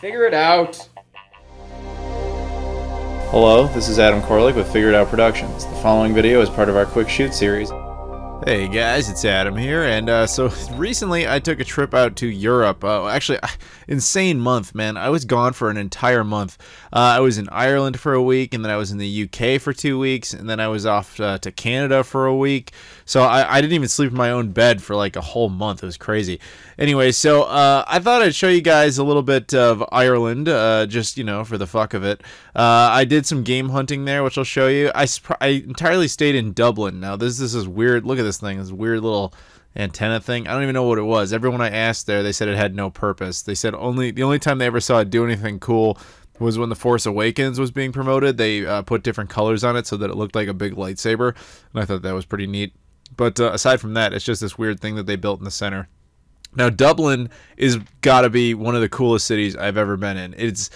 Figure it out. Hello, this is Adam Koralik with Figure It Out Productions. The following video is part of our Quick Shoot series. Hey guys, it's Adam here, and so recently I took a trip out to Europe. Actually, insane month, man. I was gone for an entire month. I was in Ireland for a week, and then I was in the UK for 2 weeks, and then I was off to Canada for a week. So I didn't even sleep in my own bed for like a whole month. It was crazy. Anyway, so I thought I'd show you guys a little bit of Ireland, just, you know, for the fuck of it. I did some game hunting there, which I'll show you. I entirely stayed in Dublin. Now, this is weird. Look at this thing. This weird little antenna thing. I don't even know what it was. Everyone I asked there, they said it had no purpose. They said the only time they ever saw it do anything cool was when The Force Awakens was being promoted. They put different colors on it so that it looked like a big lightsaber, and I thought that was pretty neat. But aside from that, it's just this weird thing that they built in the center. Now, Dublin is gotta be one of the coolest cities I've ever been in. It's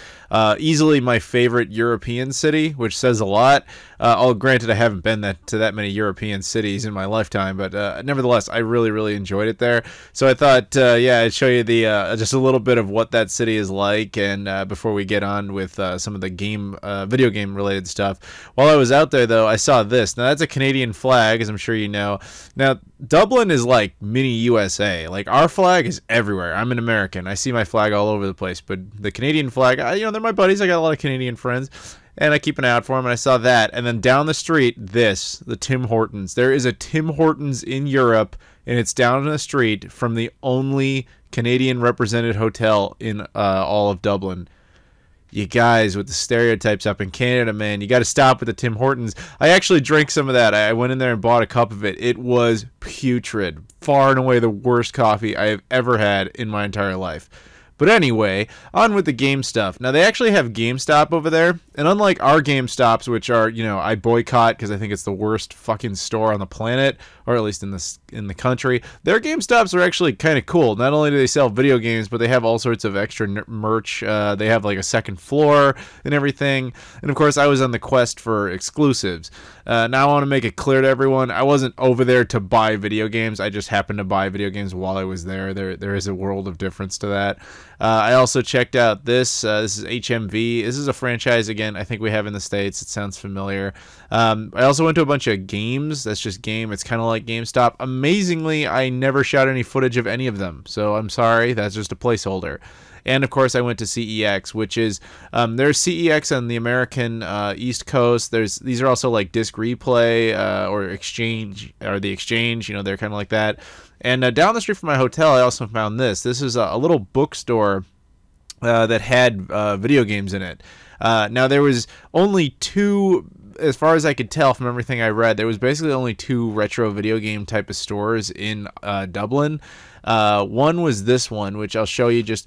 easily my favorite European city, which says a lot. Granted, I haven't been to that many European cities in my lifetime, but nevertheless, I really enjoyed it there. So I thought, yeah, I'd show you the just a little bit of what that city is like, and before we get on with some of the video game related stuff. While I was out there, though, I saw this. Now, that's a Canadian flag, as I'm sure you know. Now, Dublin is like mini USA. Like, our flag is everywhere. I'm an American. I see my flag all over the place, but the Canadian flag, you know, they're my buddies. I got a lot of Canadian friends, and I keep an eye out for them, and I saw that. And then down the street, the Tim Hortons. There is a Tim Hortons in Europe, and it's down the street from the only Canadian represented hotel in all of Dublin. You guys with the stereotypes up in Canada, man, you got to stop with the Tim Hortons. I actually drank some of that. I went in there and bought a cup of it. It was putrid. Far and away the worst coffee I have ever had in my entire life. But anyway, on with the game stuff. Now, they actually have GameStop over there, and unlike our GameStops, which are, you know, I boycott because I think it's the worst fucking store on the planet, or at least in the country, their GameStops are actually kind of cool. Not only do they sell video games, but they have all sorts of extra merch. They have like a second floor and everything. And of course, I was on the quest for exclusives. Now, I want to make it clear to everyone, I wasn't over there to buy video games. I just happened to buy video games while I was there. There is a world of difference to that. I also checked out this. This is HMV. This is a franchise, again, I think we have in the States. It sounds familiar. I also went to a bunch of games. That's just game. It's kind of like GameStop. Amazingly, I never shot any footage of any of them. So I'm sorry. That's just a placeholder. And, of course, I went to CEX, which is, there's CEX on the American East Coast. These are also like Disc Replay or Exchange, or the Exchange, you know, they're kind of like that. And down the street from my hotel, I also found this. This is a little bookstore that had video games in it. Now, there was only two, as far as I could tell from everything I read, there was basically only two retro video game type of stores in Dublin. One was this one, which I'll show you just,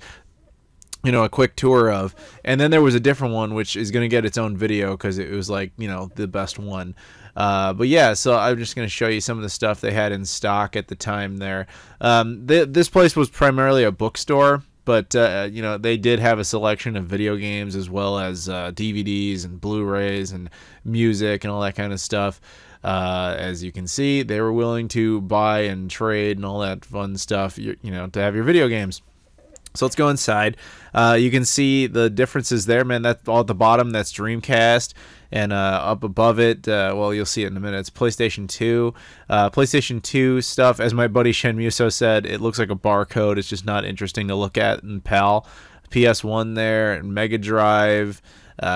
you know, a quick tour of. And then there was a different one, which is going to get its own video because it was like, you know, the best one. But yeah, so I'm just going to show you some of the stuff they had in stock at the time there. This place was primarily a bookstore, but, you know, they did have a selection of video games as well as DVDs and Blu-rays and music and all that kind of stuff. As you can see, they were willing to buy and trade and all that fun stuff, you know, to have your video games. So let's go inside. You can see the differences there, man. That's all at the bottom. That's Dreamcast. And up above it, well, you'll see it in a minute. It's PlayStation 2. PlayStation 2 stuff, as my buddy Shenmuso said, it looks like a barcode. It's just not interesting to look at in PAL. PS1 there, and Mega Drive.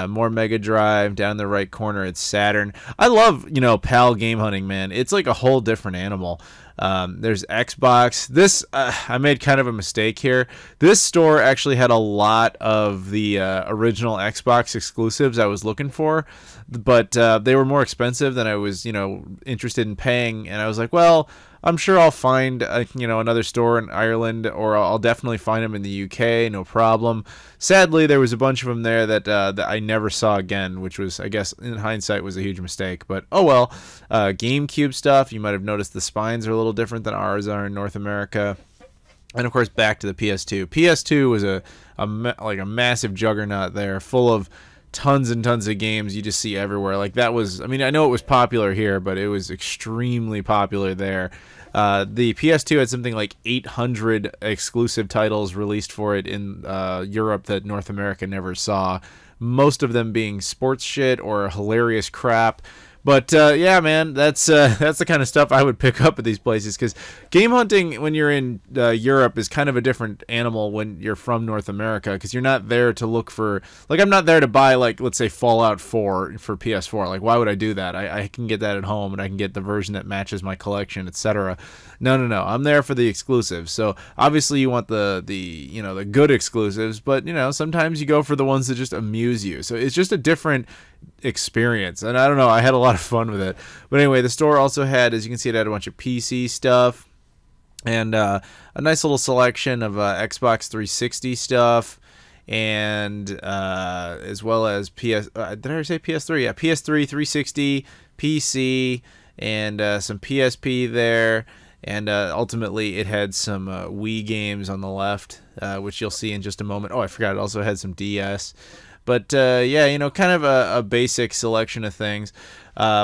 More Mega Drive. Down in the right corner, it's Saturn. I love, you know, PAL game hunting, man. It's like a whole different animal. There's Xbox. This, I made kind of a mistake here. This store actually had a lot of the original Xbox exclusives I was looking for, but they were more expensive than I was, you know, interested in paying. And I was like, well, I'm sure I'll find, you know, another store in Ireland, or I'll definitely find them in the UK, no problem. Sadly, there was a bunch of them there that I never saw again, which was, I guess, in hindsight, was a huge mistake. But, oh well. GameCube stuff, you might have noticed the spines are a little different than ours are in North America. And, of course, back to the PS2. PS2 was like a massive juggernaut there, full of tons and tons of games you just see everywhere. Like, that was, I mean, I know it was popular here, but it was extremely popular there. The PS2 had something like 800 exclusive titles released for it in Europe that North America never saw. Most of them being sports shit or hilarious crap. But yeah, man, that's the kind of stuff I would pick up at these places, because game hunting when you're in Europe is kind of a different animal when you're from North America, because you're not there to look for, like, I'm not there to buy, like, let's say Fallout 4 for PS4. Like, why would I do that? I can get that at home, and I can get the version that matches my collection, etc. No. I'm there for the exclusives. So obviously you want the good exclusives, but sometimes you go for the ones that just amuse you. So it's just a different experience, and I don't know, I had a lot of fun with it. But anyway, the store also had, as you can see, it had a bunch of PC stuff and a nice little selection of Xbox 360 stuff, and as well as did I say PS3? Yeah, PS3, 360, PC, and some PSP there. And ultimately, it had some Wii games on the left, which you'll see in just a moment. Oh, I forgot, it also had some DS. But yeah, kind of a basic selection of things,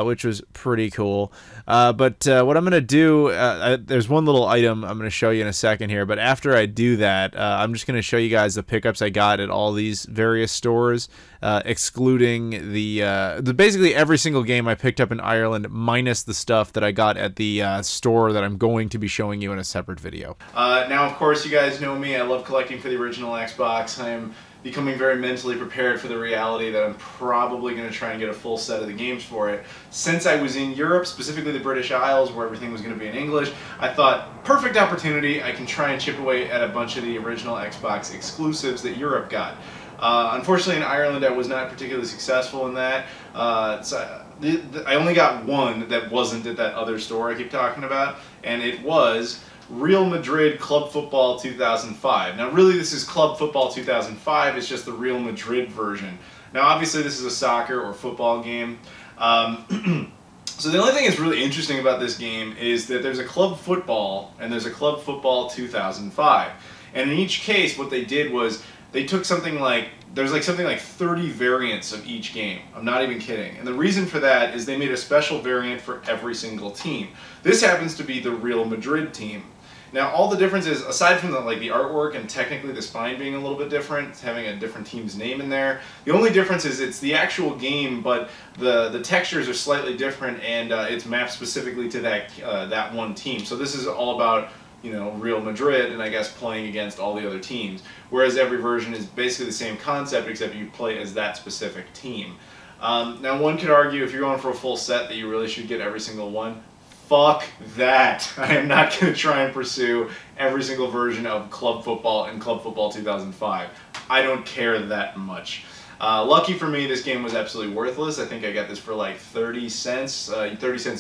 which was pretty cool. But what I'm going to do, there's one little item I'm going to show you in a second here. But after I do that, I'm just going to show you guys the pickups I got at all these various stores, excluding the basically every single game I picked up in Ireland, minus the stuff that I got at the store that I'm going to be showing you in a separate video. Now, of course, you guys know me. I love collecting for the original Xbox. I am becoming very mentally prepared for the reality that I'm probably going to try and get a full set of the games for it. Since I was in Europe, specifically the British Isles, where everything was going to be in English, I thought, perfect opportunity, I can try and chip away at a bunch of the original Xbox exclusives that Europe got. Unfortunately, in Ireland, I was not particularly successful in that. I only got one that wasn't at that other store I keep talking about, and it was Real Madrid Club Football 2005. Now really this is Club Football 2005, it's just the Real Madrid version. Now obviously this is a soccer or football game. So the only thing that's really interesting about this game is that there's a Club Football and there's a Club Football 2005. And in each case what they did was they took something like, there's like something like 30 variants of each game. I'm not even kidding. And the reason for that is they made a special variant for every single team. This happens to be the Real Madrid team. Now all the differences, aside from the artwork and technically the spine being a little bit different, having a different team's name in there, the only difference is it's the actual game, but the textures are slightly different, and it's mapped specifically to that one team. So this is all about Real Madrid, and I guess playing against all the other teams. Whereas every version is basically the same concept, except you play as that specific team. Now one could argue if you're going for a full set that you really should get every single one. Fuck that. I am not going to try and pursue every single version of Club Football and Club Football 2005. I don't care that much. Lucky for me, this game was absolutely worthless. I think I got this for like 30 cents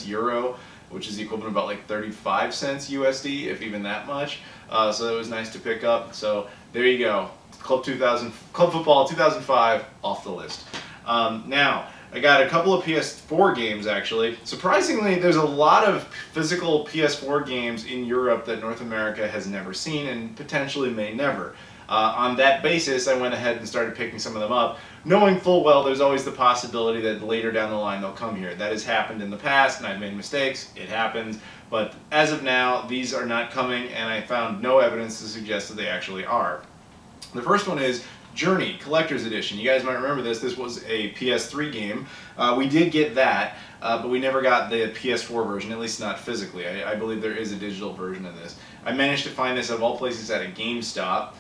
Euro, which is the equivalent of about like 35 cents USD, if even that much. So it was nice to pick up. So there you go. Club Football 2005 off the list. Now, I got a couple of PS4 games actually. Surprisingly, there's a lot of physical PS4 games in Europe that North America has never seen and potentially may never. On that basis, I went ahead and started picking some of them up, knowing full well there's always the possibility that later down the line they'll come here. That has happened in the past, and I've made mistakes. It happens. But as of now, these are not coming, and I found no evidence to suggest that they actually are. The first one is Journey Collector's Edition. You guys might remember this. This was a PS3 game. We did get that, but we never got the PS4 version, at least not physically. I believe there is a digital version of this. I managed to find this of all places at a GameStop,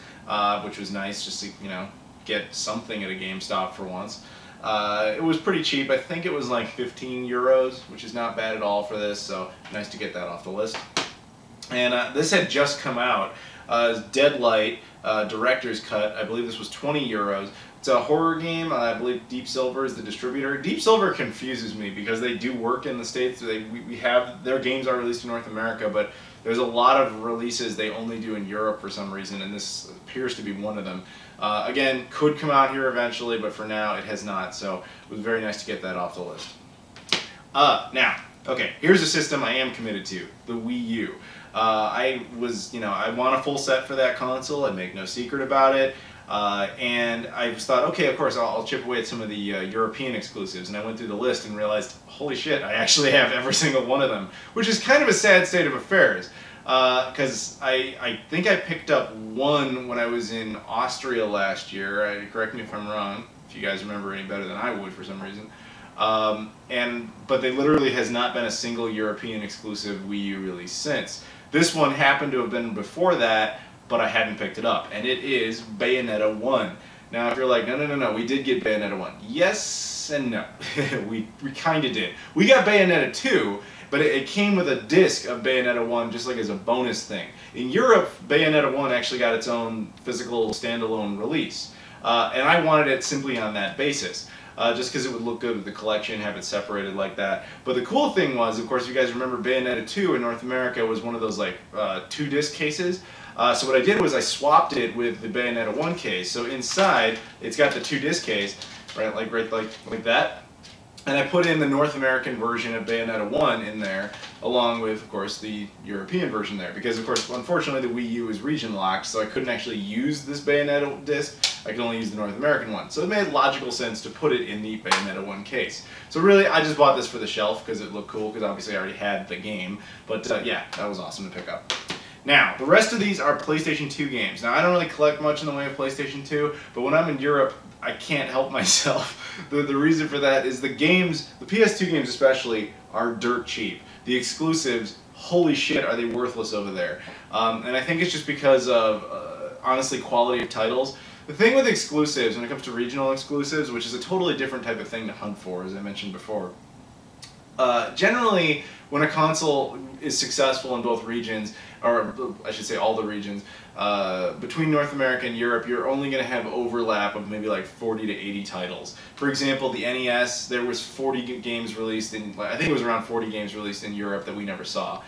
which was nice, just to get something at a GameStop for once. It was pretty cheap. I think it was like 15 euros, which is not bad at all for this, so nice to get that off the list. And this had just come out. Deadlight Director's Cut. I believe this was 20 euros. It's a horror game. I believe Deep Silver is the distributor. Deep Silver confuses me because they do work in the States. We have their games are released in North America, but there's a lot of releases they only do in Europe for some reason, and this appears to be one of them. Again, could come out here eventually, but for now it has not, so it was very nice to get that off the list. Now, okay, here's a system I am committed to, the Wii U. I was, I want a full set for that console. I make no secret about it. And I just thought, okay, of course, I'll chip away at some of the European exclusives. And I went through the list and realized, holy shit, I actually have every single one of them, which is kind of a sad state of affairs. Because I think I picked up one when I was in Austria last year. Correct me if I'm wrong, if you guys remember any better than I would for some reason. But they literally has not been a single European exclusive Wii U release since. This one happened to have been before that, but I hadn't picked it up, and it is Bayonetta 1. Now, if you're like, no, we did get Bayonetta 1. Yes and no. we kind of did. We got Bayonetta 2, but it came with a disc of Bayonetta 1 just like as a bonus thing. In Europe, Bayonetta 1 actually got its own physical standalone release, and I wanted it simply on that basis. Just because it would look good with the collection, have it separated like that. But the cool thing was, of course, you guys remember Bayonetta 2 in North America was one of those like 2-disc cases. So what I did was I swapped it with the Bayonetta 1 case. So inside, it's got the 2-disc case, right like that. And I put in the North American version of Bayonetta 1 in there, along with, of course, the European version there. Because, of course, unfortunately, the Wii U is region locked, so I couldn't actually use this Bayonetta disc. I could only use the North American one. So it made logical sense to put it in the Bayonetta 1 case. So really, I just bought this for the shelf because it looked cool, because obviously I already had the game. But yeah, that was awesome to pick up. Now, the rest of these are PlayStation 2 games. Now, I don't really collect much in the way of PlayStation 2, but when I'm in Europe, I can't help myself. The reason for that is the games, the PS2 games especially, are dirt cheap. The exclusives, holy shit, are they worthless over there. And I think it's just because of, honestly, quality of titles. The thing with exclusives, when it comes to regional exclusives, which is a totally different type of thing to hunt for, as I mentioned before, generally, when a console is successful in both regions, or I should say all the regions, between North America and Europe, you're only going to have overlap of maybe like 40 to 80 titles. For example, the NES, there was 40 games released in, I think it was around 40 games released in Europe that we never saw.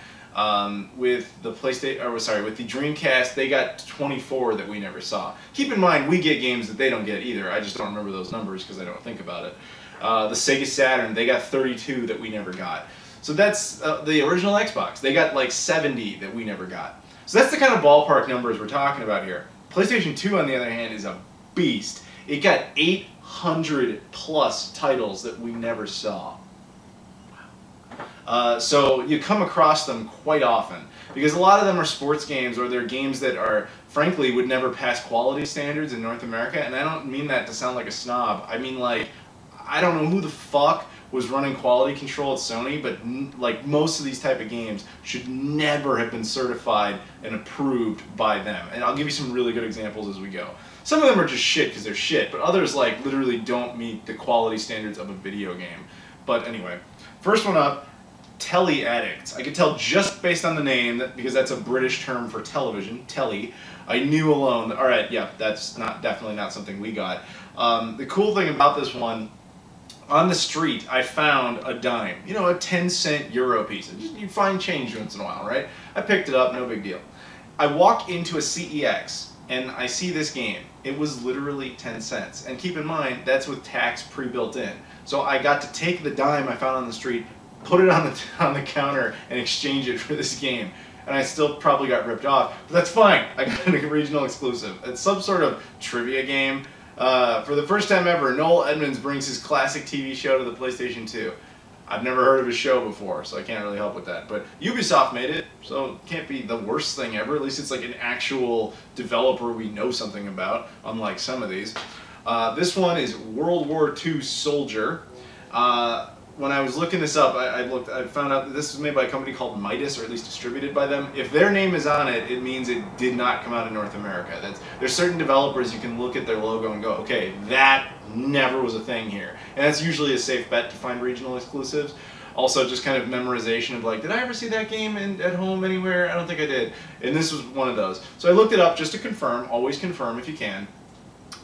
With the with the Dreamcast, they got 24 that we never saw. Keep in mind, we get games that they don't get either. I just don't remember those numbers because I don't think about it. The Sega Saturn, they got 32 that we never got. So that's the original Xbox. They got like 70 that we never got. So that's the kind of ballpark numbers we're talking about here. PlayStation 2, on the other hand, is a beast. It got 800 plus titles that we never saw. So you come across them quite often, because a lot of them are sports games, or they're games that are, frankly, would never pass quality standards in North America. And I don't mean that to sound like a snob. I mean, like, I don't know who the fuck was running quality control at Sony, but like most of these type of games should never have been certified and approved by them. And I'll give you some really good examples as we go. Some of them are just shit because they're shit, but others like literally don't meet the quality standards of a video game. But anyway, first one up, Telly Edits. I could tell just based on the name, because that's a British term for television, telly. I knew alone that, alright, yeah, that's definitely not something we got. The cool thing about this one, on the street, I found a dime. You know, a 10-cent euro piece. You find change once in a while, right? I picked it up, no big deal. I walk into a CEX, and I see this game. It was literally 10 cents. And keep in mind, that's with tax pre-built in. So I got to take the dime I found on the street, put it on the counter, and exchange it for this game. And I still probably got ripped off, but that's fine. I got a regional exclusive. It's some sort of trivia game. For the first time ever, Noel Edmonds brings his classic TV show to the PlayStation 2. I've never heard of his show before, so I can't really help with that. But Ubisoft made it, so it can't be the worst thing ever. At least it's like an actual developer we know something about, unlike some of these. This one is WW2 Soldier. When I was looking this up, I found out that this was made by a company called Midas, or at least distributed by them. If their name is on it, it means it did not come out in North America. There's certain developers you can look at their logo and go, okay, that never was a thing here. And that's usually a safe bet to find regional exclusives. Also, just kind of memorization of like, did I ever see that game at home anywhere? I don't think I did. And this was one of those. So I looked it up just to confirm. Always confirm if you can.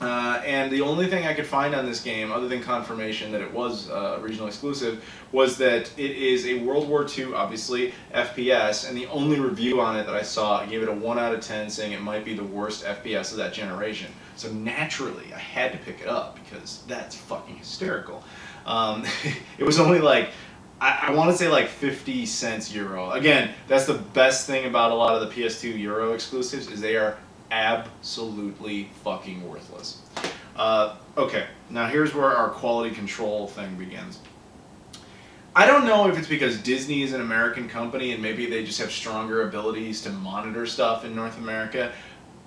And the only thing I could find on this game, other than confirmation that it was regional exclusive, was that it is a World War II, obviously, FPS, and the only review on it that I saw gave it a 1 out of 10, saying it might be the worst FPS of that generation. So naturally, I had to pick it up, because that's fucking hysterical. It was only like I want to say like 50 cents euro. Again, that's the best thing about a lot of the PS2 Euro exclusives is they are absolutely fucking worthless. Okay, now here's where our quality control thing begins. I don't know if it's because Disney is an American company and maybe they just have stronger abilities to monitor stuff in North America,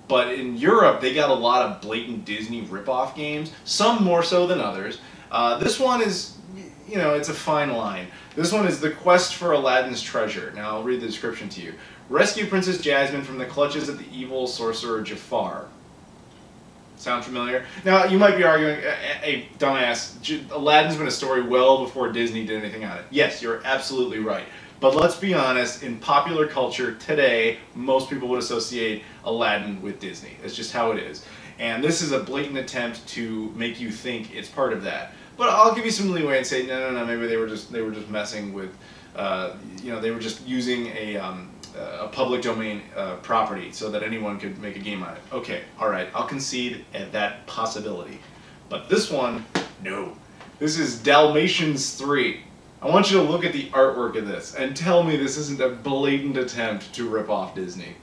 but in Europe they got a lot of blatant Disney ripoff games, some more so than others. This one is, you know, it's a fine line. This one is The Quest for Aladdin's Treasure. Now I'll read the description to you. Rescue Princess Jasmine from the clutches of the evil sorcerer Jafar. Sound familiar? Now, you might be arguing, hey, dumbass, Aladdin's been a story well before Disney did anything on it. Yes, you're absolutely right. But let's be honest, in popular culture today, most people would associate Aladdin with Disney. That's just how it is. And this is a blatant attempt to make you think it's part of that. But I'll give you some leeway and say, no, maybe they were just messing with, you know, they were just using a public domain property so that anyone could make a game on it. Okay, alright, I'll concede at that possibility. But this one, no. This is Dalmatians 3. I want you to look at the artwork of this and tell me this isn't a blatant attempt to rip off Disney.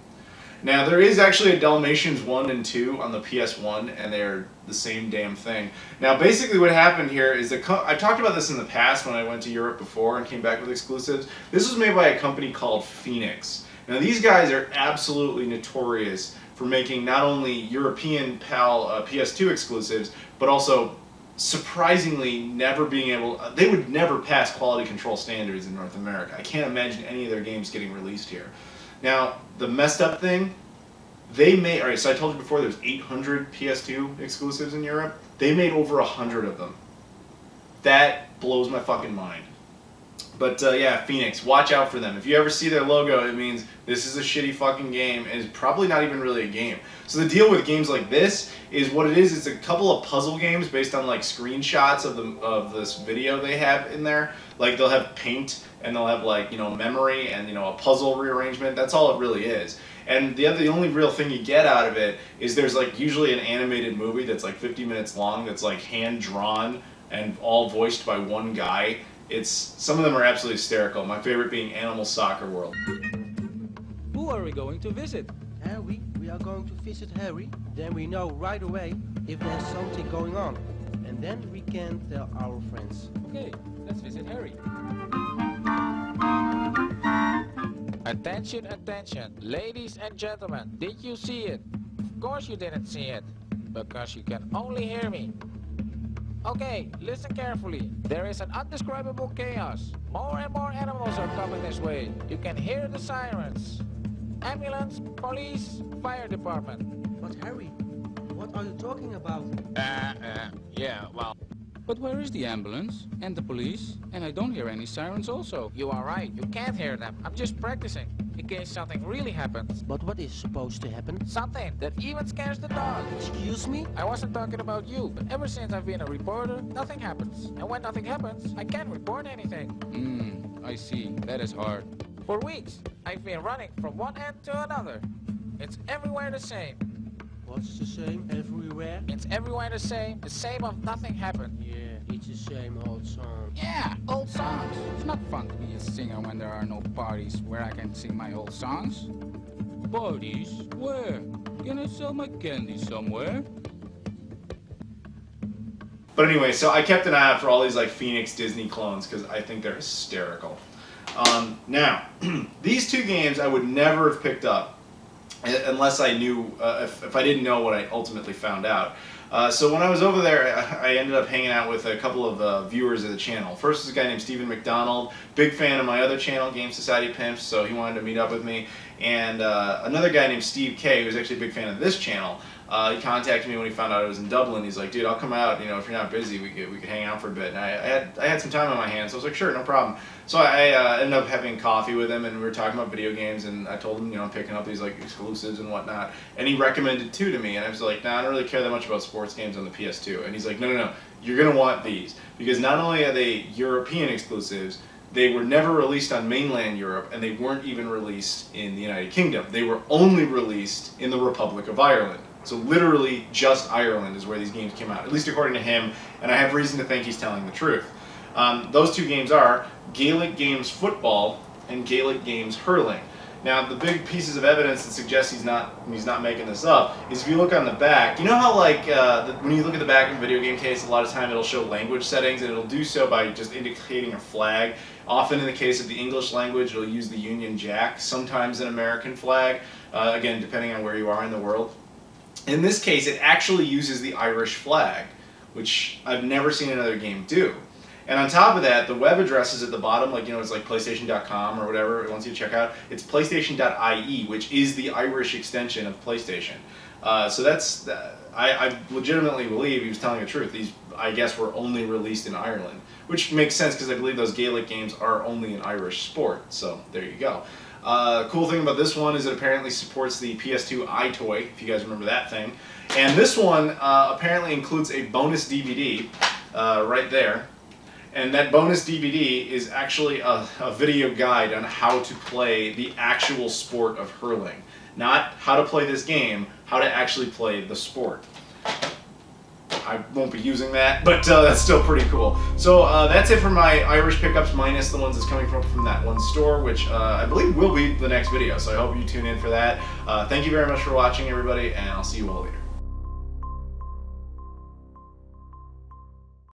Now, there is actually a Dalmatians 1 and 2 on the PS1, and they're the same damn thing. Now, basically what happened here is that I've talked about this in the past when I went to Europe before and came back with exclusives. This was made by a company called Phoenix. Now, these guys are absolutely notorious for making not only European PAL PS2 exclusives, but also surprisingly never being able, they would never pass quality control standards in North America. I can't imagine any of their games getting released here. Now, the messed up thing, they made, alright, so I told you before there's 800 PS2 exclusives in Europe. They made over 100 of them. That blows my fucking mind. But yeah, Phoenix, watch out for them. If you ever see their logo, it means this is a shitty fucking game, and it's probably not even really a game. So the deal with games like this is what it is. It's a couple of puzzle games based on like screenshots of this video they have in there. Like they'll have paint and they'll have like, you know, memory and, you know, a puzzle rearrangement. That's all it really is. And the only real thing you get out of it is there's like usually an animated movie that's like 50 minutes long that's like hand drawn and all voiced by one guy. Some of them are absolutely hysterical. My favorite being Animal Soccer World. Who are we going to visit? Harry, we are going to visit Harry. Then we know right away if there's something going on. And then we can tell our friends. Okay, let's visit Harry. Attention, attention, ladies and gentlemen. Did you see it? Of course you didn't see it, because you can only hear me. Okay, listen carefully. There is an undescribable chaos. More and more animals are coming this way. You can hear the sirens. Ambulance, police, fire department. But Harry, what are you talking about? Yeah, well... But where is the ambulance and the police? And I don't hear any sirens also. You are right, you can't hear them. I'm just practicing, in case something really happens. But what is supposed to happen? Something that even scares the dog. Excuse me? I wasn't talking about you, but ever since I've been a reporter, nothing happens. And when nothing happens, I can't report anything. I see. That is hard. For weeks, I've been running from one end to another. It's everywhere the same. What's the same everywhere? It's everywhere the same of nothing happened. Yeah, it's the same old song. Yeah, old songs. It's not fun to be a singer when there are no parties where I can sing my old songs. Parties? Where? Can I sell my candy somewhere? But anyway, so I kept an eye out for all these like Phoenix Disney clones because I think they're hysterical. Now, these two games I would never have picked up unless I knew, if I didn't know what I ultimately found out. So when I was over there, I ended up hanging out with a couple of viewers of the channel. First is a guy named Stephen McDonald, big fan of my other channel, Game Society Pimps, so he wanted to meet up with me. And another guy named Steve K, who's actually a big fan of this channel, he contacted me when he found out I was in Dublin. He's like, dude, I'll come out, you know, if you're not busy, we could hang out for a bit. And I had some time on my hands, so I was like, sure, no problem. So I ended up having coffee with him, and we were talking about video games, and I told him, you know, I'm picking up these like exclusives and whatnot. And he recommended two to me, and I was like, nah, I don't really care that much about sports games on the PS2. And he's like, no, you're gonna want these, because not only are they European exclusives, they were never released on mainland Europe, and they weren't even released in the United Kingdom. They were only released in the Republic of Ireland. So literally just Ireland is where these games came out, at least according to him, and I have reason to think he's telling the truth. Those two games are Gaelic Games Football and Gaelic Games Hurling. Now, the big pieces of evidence that suggest he's not making this up is if you look on the back. You know how like when you look at the back of a video game case, a lot of time it'll show language settings, and it'll do so by just indicating a flag. Often in the case of the English language, it'll use the Union Jack, sometimes an American flag, again, depending on where you are in the world. In this case, it actually uses the Irish flag, which I've never seen another game do. And on top of that, the web address is at the bottom, like, you know, it's like PlayStation.com or whatever it wants you to check out. It's PlayStation.ie, which is the Irish extension of PlayStation. So that's, I legitimately believe he was telling the truth. These, I guess, were only released in Ireland, which makes sense because I believe those Gaelic games are only an Irish sport. So there you go. Cool thing about this one is it apparently supports the PS2 iToy, if you guys remember that thing. And this one apparently includes a bonus DVD right there. And that bonus DVD is actually a video guide on how to play the actual sport of hurling. Not how to play this game, how to actually play the sport. I won't be using that, but that's still pretty cool. So that's it for my Irish pickups, minus the ones that's coming from that one store, which I believe will be the next video. So I hope you tune in for that. Thank you very much for watching, everybody, and I'll see you all later.